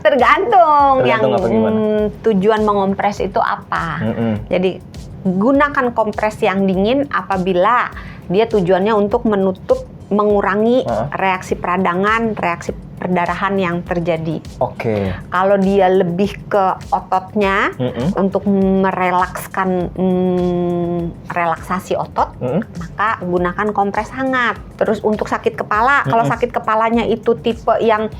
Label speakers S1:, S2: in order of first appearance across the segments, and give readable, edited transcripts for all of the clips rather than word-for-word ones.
S1: Tergantung yang
S2: apa gimana?
S1: tujuan mengompres itu apa. Jadi gunakan kompres yang dingin apabila dia tujuannya untuk mengurangi reaksi peradangan, reaksi perdarahan yang terjadi.
S2: Oke.
S1: Kalau dia lebih ke ototnya untuk merelakskan relaksasi otot, maka gunakan kompres hangat. Terus untuk sakit kepala, kalau sakit kepalanya itu tipe yang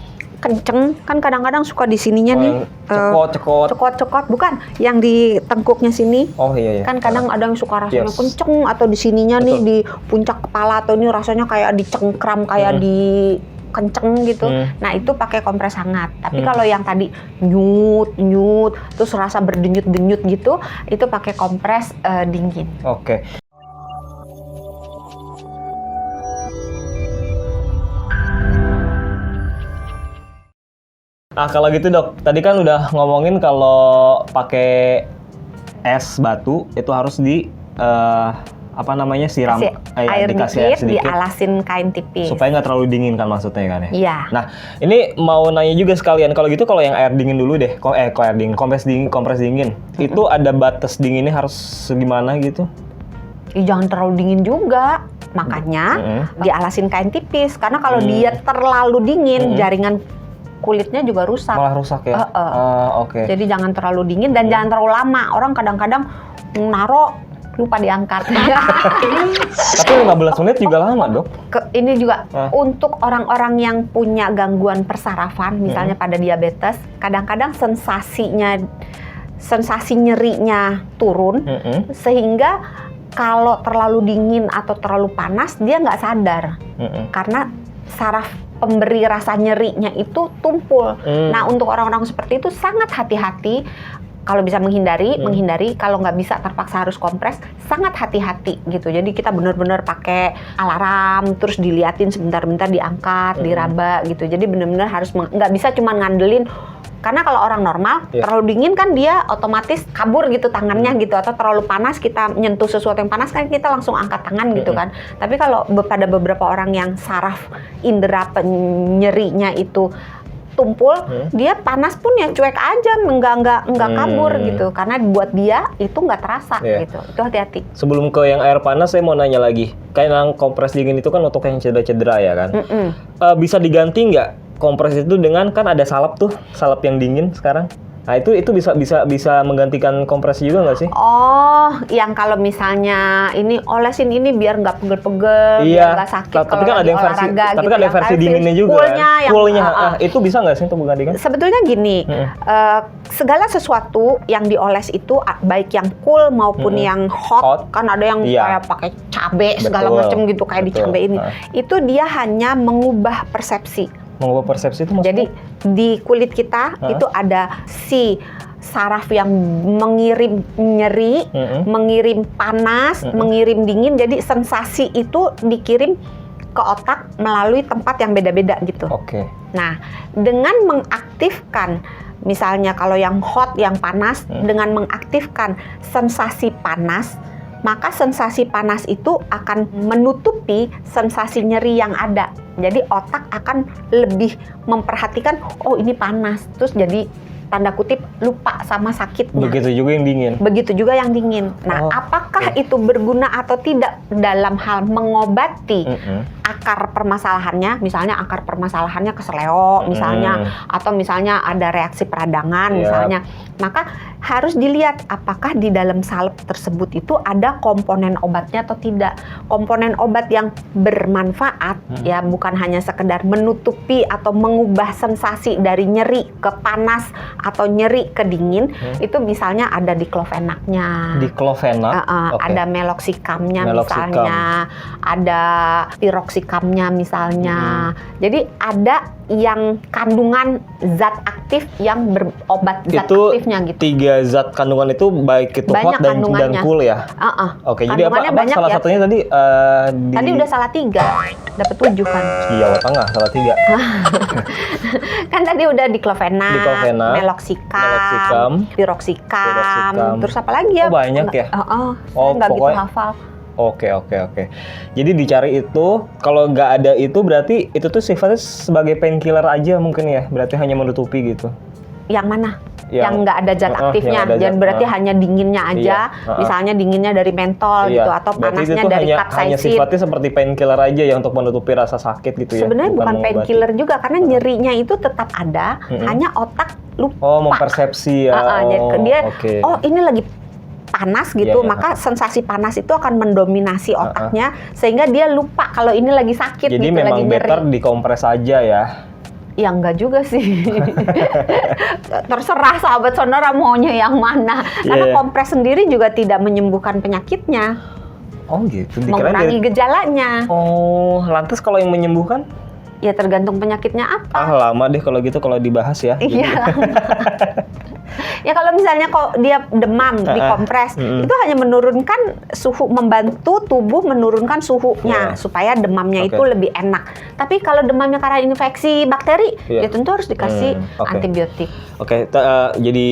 S1: kenceng, kan kadang-kadang suka di sininya nih cekot, bukan yang di tengkuknya sini.
S2: Oh iya.
S1: Kan kadang ada yang suka rasanya kenceng, atau di sininya nih di puncak kepala, atau ini rasanya kayak dicengkram, kayak di kenceng gitu. Nah itu pakai kompres hangat. Tapi kalau yang tadi nyut terus rasa berdenyut-denyut gitu, itu pakai kompres dingin.
S2: Oke. Nah kalau gitu dok, tadi kan udah ngomongin kalau pakai es batu itu harus di siram
S1: air
S2: dikasih
S1: dikit,
S2: air sedikit,
S1: dialasin kain tipis
S2: supaya nggak terlalu dingin kan maksudnya kan ya.
S1: Iya.
S2: Nah ini mau nanya juga sekalian, kalau gitu kalau yang air dingin dulu deh, air dingin, kompres dingin itu ada batas dinginnya harus segimana gitu?
S1: Jangan terlalu dingin juga, makanya dialasin kain tipis, karena kalau dia terlalu dingin jaringan kulitnya juga rusak.
S2: Malah rusak ya? Oke.
S1: Jadi jangan terlalu dingin dan jangan terlalu lama. Orang kadang-kadang naro lupa diangkat.
S2: Tapi 15 menit juga lama dok.
S1: Ini juga untuk orang-orang yang punya gangguan persarafan, misalnya pada diabetes, kadang-kadang sensasi nyerinya turun, sehingga kalau terlalu dingin atau terlalu panas dia nggak sadar, karena saraf pemberi rasa nyerinya itu tumpul. Nah untuk orang-orang seperti itu sangat hati-hati. Kalau bisa menghindari, kalau nggak bisa terpaksa harus kompres, sangat hati-hati gitu. Jadi kita benar-benar pakai alarm, terus diliatin sebentar-bentar, diangkat, diraba gitu. Jadi benar-benar harus nggak bisa cuma ngandelin. Karena kalau orang normal, terlalu dingin kan dia otomatis kabur gitu tangannya gitu. Atau terlalu panas, kita nyentuh sesuatu yang panas kan kita langsung angkat tangan gitu kan. Tapi kalau pada beberapa orang yang saraf indera penyerinya itu tumpul, dia panas pun ya cuek aja, enggak kabur gitu. Karena buat dia itu nggak terasa gitu. Itu hati-hati.
S2: Sebelum ke yang air panas, saya mau nanya lagi. Kayak yang kompres dingin itu kan untuk yang cedera-cedera ya kan? Bisa diganti nggak kompres itu dengan, kan ada salep yang dingin sekarang? Nah itu bisa menggantikan kompres juga nggak sih?
S1: Oh, yang kalau misalnya ini olesin ini biar nggak pegel-pegel, biar nggak sakit.
S2: Tapi kan ada yang versi, tapi kan ada versi dinginnya juga. Coolnya, itu bisa nggak sih untuk menggantikan?
S1: Sebetulnya gini, segala sesuatu yang dioles itu baik yang cool maupun yang hot, kan ada yang kayak pakai cabai segala macam gitu, kayak dicabein. Itu dia hanya mengubah persepsi.
S2: Mengubah persepsi itu maksudnya?
S1: Jadi di kulit kita itu ada si saraf yang mengirim nyeri, mengirim panas, mengirim dingin. Jadi sensasi itu dikirim ke otak melalui tempat yang beda-beda gitu.
S2: Oke.
S1: Nah, dengan mengaktifkan, misalnya kalau yang hot, yang panas, dengan mengaktifkan sensasi panas, maka sensasi panas itu akan menutupi sensasi nyeri yang ada. Jadi otak akan lebih memperhatikan, oh ini panas, terus jadi tanda kutip lupa sama sakitnya.
S2: Begitu juga yang dingin.
S1: Begitu juga yang dingin. Nah, apakah itu berguna atau tidak dalam hal mengobati akar permasalahannya? Misalnya akar permasalahannya keseleo, misalnya, atau misalnya ada reaksi peradangan, misalnya. Maka harus dilihat apakah di dalam salep tersebut itu ada komponen obatnya atau tidak. Komponen obat yang bermanfaat, ya bukan hanya sekedar menutupi atau mengubah sensasi dari nyeri ke panas atau nyeri ke dingin, itu misalnya ada diklofenaknya.
S2: Diklofenak?
S1: Ada meloxikamnya misalnya, ada piroksikamnya misalnya. Jadi ada yang kandungan zat aktif yang berobat zat aktifnya gitu.
S2: 3 zat kandungan itu baik itu
S1: banyak
S2: hot dan cool ya? Oke, jadi apa salah satunya tadi?
S1: Tadi udah salah 3, dapat 7 kan?
S2: Jawa Tengah, salah 3.
S1: Kan tadi udah diklofenak, meloksikam, piroksikam, terus apa lagi ya?
S2: Oh banyak ya?
S1: Saya nggak gitu hafal.
S2: Oke. Jadi dicari itu, kalau nggak ada itu berarti itu tuh sifatnya sebagai painkiller aja mungkin ya, berarti hanya menutupi gitu.
S1: Yang mana? Yang nggak ada zat aktifnya, dan berarti hanya dinginnya aja, misalnya dinginnya dari mentol gitu, atau panasnya dari capsaicin.
S2: Hanya sifatnya seperti painkiller aja ya untuk menutupi rasa sakit gitu ya.
S1: Sebenarnya bukan painkiller juga, karena nyerinya itu tetap ada, hanya otak lupa.
S2: Oh, mempersepsi ya.
S1: Dia, ini lagi panas gitu, maka sensasi panas itu akan mendominasi otaknya, sehingga dia lupa kalau ini lagi sakit.
S2: Jadi
S1: gitu,
S2: memang
S1: lagi nyeri.
S2: better dikompres aja ya.
S1: Ya enggak juga sih. Terserah sahabat sonora maunya yang mana. Karena kompres sendiri juga tidak menyembuhkan penyakitnya.
S2: Oh gitu.
S1: Mengurangi gejalanya.
S2: Oh, lantas kalau yang menyembuhkan?
S1: Ya tergantung penyakitnya apa.
S2: Lama deh kalau gitu kalau dibahas ya.
S1: Iya. Ya kalau misalnya kok dia demam dikompres, itu hanya menurunkan suhu, membantu tubuh menurunkan suhunya supaya demamnya itu lebih enak. Tapi kalau demamnya karena infeksi bakteri, ya tentu harus dikasih antibiotik.
S2: Jadi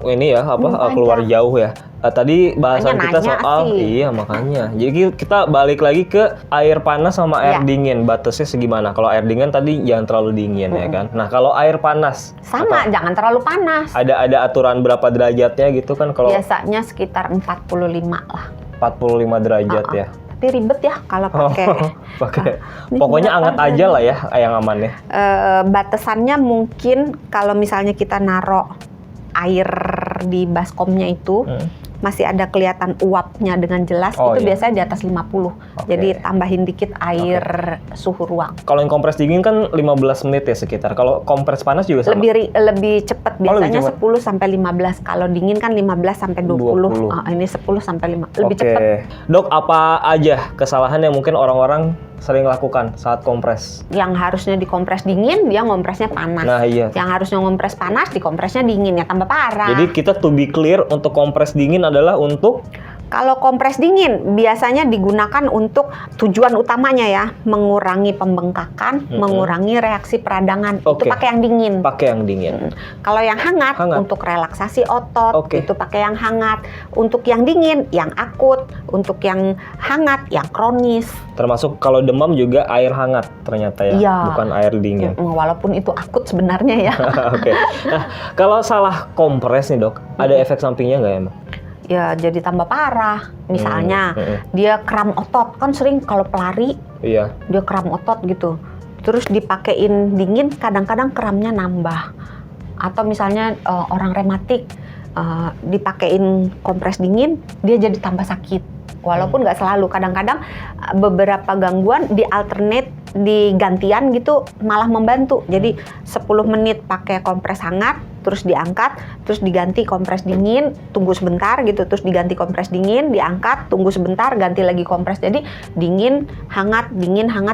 S2: ini ya keluar jauh ya. Tadi bahasan kita soal makanya. Jadi kita balik lagi ke air panas sama air dingin. Batasnya segimana? Kalau air dingin tadi jangan terlalu dingin ya kan. Nah, kalau air panas
S1: sama jangan terlalu panas.
S2: Ada aturan berapa derajatnya gitu kan kalau
S1: biasanya sekitar 45 lah.
S2: 45 derajat ya.
S1: Tapi ribet ya kalau pakai.
S2: Pokoknya hangat aja lah ya yang aman ya.
S1: Batasannya mungkin kalau misalnya kita naruh air di baskomnya itu masih ada kelihatan uapnya dengan jelas, itu biasanya di atas 50. Jadi tambahin dikit air suhu ruang.
S2: Kalau yang kompres dingin kan 15 menit ya sekitar. Kalau kompres panas juga sama?
S1: Lebih cepat, biasanya 10 sampai 15. Kalau dingin kan 15 sampai 20. Ini 10 sampai 5. Lebih cepat.
S2: Dok, apa aja kesalahan yang mungkin orang-orang sering lakukan saat kompres?
S1: Yang harusnya dikompres dingin, dia ngompresnya panas.
S2: Nah, iya.
S1: Yang harusnya ngompres panas, dikompresnya dingin, ya tambah parah.
S2: Jadi kita to be clear, untuk kompres dingin adalah untuk?
S1: Kalau kompres dingin biasanya digunakan untuk tujuan utamanya ya, mengurangi pembengkakan, mengurangi reaksi peradangan. Itu pakai yang dingin.
S2: Pakai yang dingin.
S1: Kalau yang hangat untuk relaksasi otot, itu pakai yang hangat. Untuk yang dingin, yang akut. Untuk yang hangat, yang kronis.
S2: Termasuk kalau demam juga air hangat ternyata ya, bukan air dingin.
S1: Walaupun itu akut sebenarnya ya.
S2: Nah, kalau salah kompres nih dok, ada efek sampingnya nggak emang?
S1: Ya jadi tambah parah. Misalnya dia kram otot, kan sering kalau pelari dia kram otot gitu. Terus dipakein dingin, kadang-kadang kramnya nambah. Atau misalnya orang rematik dipakein kompres dingin, dia jadi tambah sakit. Walaupun nggak selalu, kadang-kadang beberapa gangguan di alternate, di gantian gitu malah membantu. Jadi 10 menit pakai kompres hangat, terus diangkat, terus diganti kompres dingin, tunggu sebentar gitu, terus diganti kompres dingin, diangkat, tunggu sebentar, ganti lagi kompres. Jadi dingin, hangat,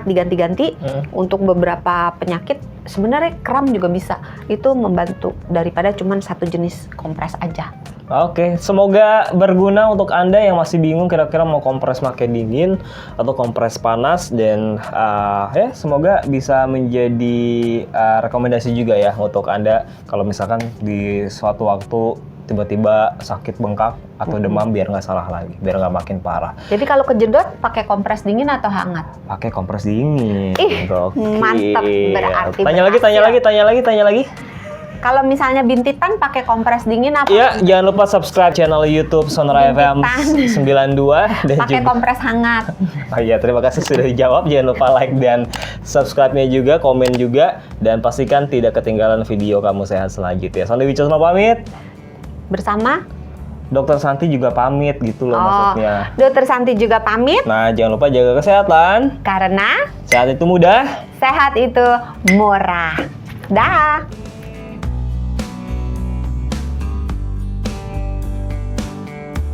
S1: diganti-ganti. Untuk beberapa penyakit sebenarnya kram juga bisa. Itu membantu daripada cuma satu jenis kompres aja.
S2: Oke, semoga berguna untuk Anda yang masih bingung kira-kira mau kompres pakai dingin atau kompres panas, dan ya semoga bisa menjadi rekomendasi juga ya untuk Anda kalau misalkan di suatu waktu tiba-tiba sakit bengkak atau demam, biar nggak salah lagi, biar nggak makin parah.
S1: Jadi kalau kejedot pakai kompres dingin atau hangat?
S2: Pakai kompres dingin.
S1: Mantap, berarti.
S2: Tanya lagi.
S1: Kalau misalnya bintitan pakai kompres dingin apa?
S2: Iya, jangan lupa subscribe channel YouTube Sonora FM 92 dan
S1: pakai kompres hangat.
S2: Iya, terima kasih sudah dijawab. Jangan lupa like dan subscribe-nya juga, komen juga, dan pastikan tidak ketinggalan video Kamu Sehat selanjutnya. Sonny Wicosno pamit.
S1: Bersama
S2: Dokter Santi juga pamit gitu loh maksudnya.
S1: Dokter Santi juga pamit.
S2: Nah, jangan lupa jaga kesehatan.
S1: Karena
S2: sehat itu mudah.
S1: Sehat itu murah. Dah.